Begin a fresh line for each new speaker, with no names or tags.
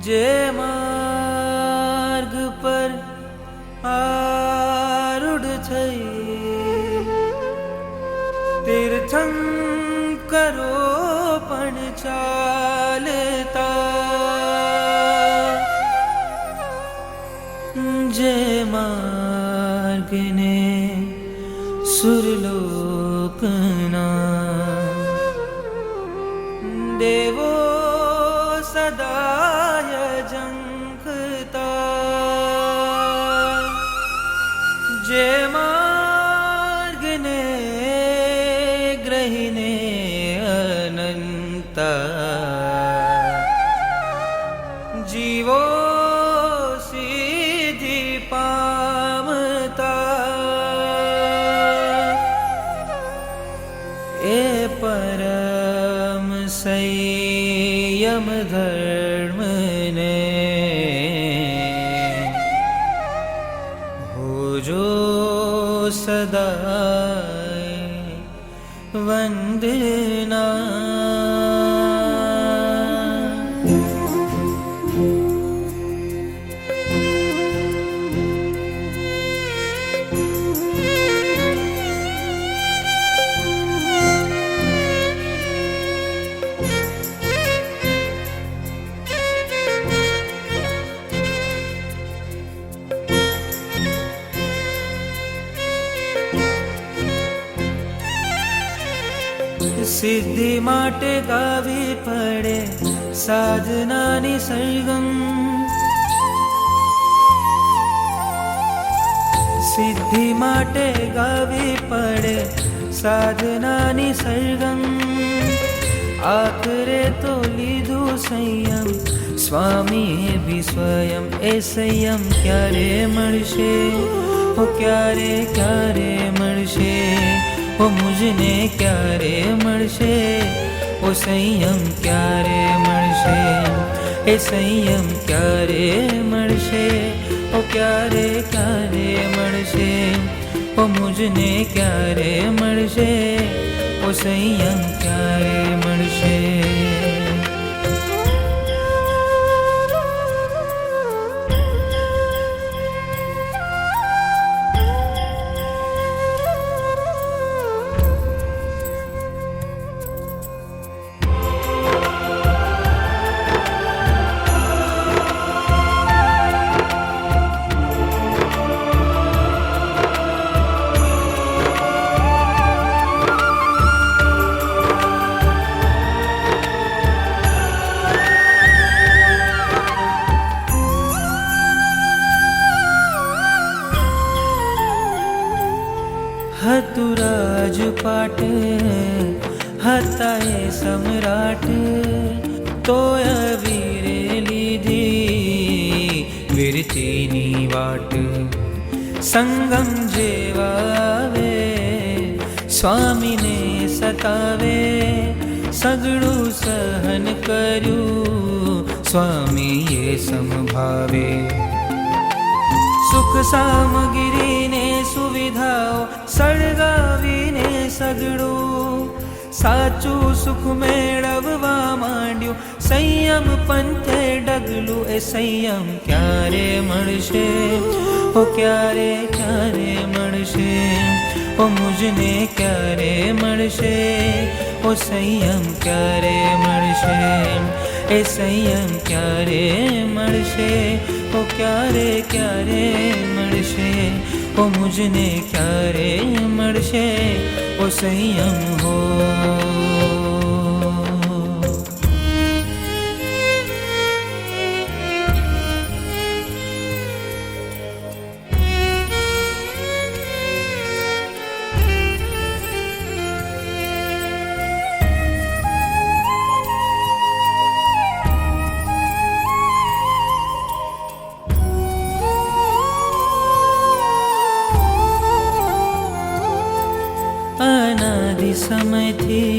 જે માર્ગ પર આરૂઢ થઈ તીર્થંકરો પણ ચાલતા, જે માર્ગને સુરલોકના દેવો સદાય ઝંખતા, જે માર્ગને ગ્રહીને અનંતા જીવો સિદ્ધિ પામતા, એ પરમ સંયમ ધર્મને હોજો સદાય વંદના। સિદ્ધિ માટે ગાવી પડે સાધનાની સરગમ, સિદ્ધિ માટે ગાવી પડે સાધનાની સરગમ, આખરે તો લીધું સંયમ સ્વામીએ ભી સ્વયં, એ સંયમ ક્યારે મળશે, ઓ ક્યારે ક્યારે મળશે, ઓ મુझને ક્યારે મળશે, ઓ સંયમ ક્યારે મળશે, એ સંયમ ક્યારે મળશે, ઓ ક્યારે ક્યારે મળશે, ઓ મુझને ક્યારે મળશે, ઓ સંયમ ક્યારે મળશે। હતું રાજપાટ, હતા એ સમ્રાટ, તોય વીરે લીધી વીરતીની વાટ, સંગમ જેવાવે સ્વામીને સતાવે, સગળું સહન કર્યું સ્વામીએ સંભાવે, સુખ સામગ્રીને સુવિધાઓ સળગાવીને સગડું સાચું સુખ મેળવવા માંડ્યું, સંયમ પંથે ડગલું, એ સંયમ ક્યારે મળશે, ઓ ક્યારે ક્યારે મળશે, ઓ મુझને ક્યારે મળશે, ઓ સંયમ ક્યારે મળશે, એ સંયમ ક્યારે મળશે, ઓ ક્યારે ક્યારે મળશે, ઓ મુझને ક્યારે મળશે, ઓ સંયમ હો। અનાદિ સમયથી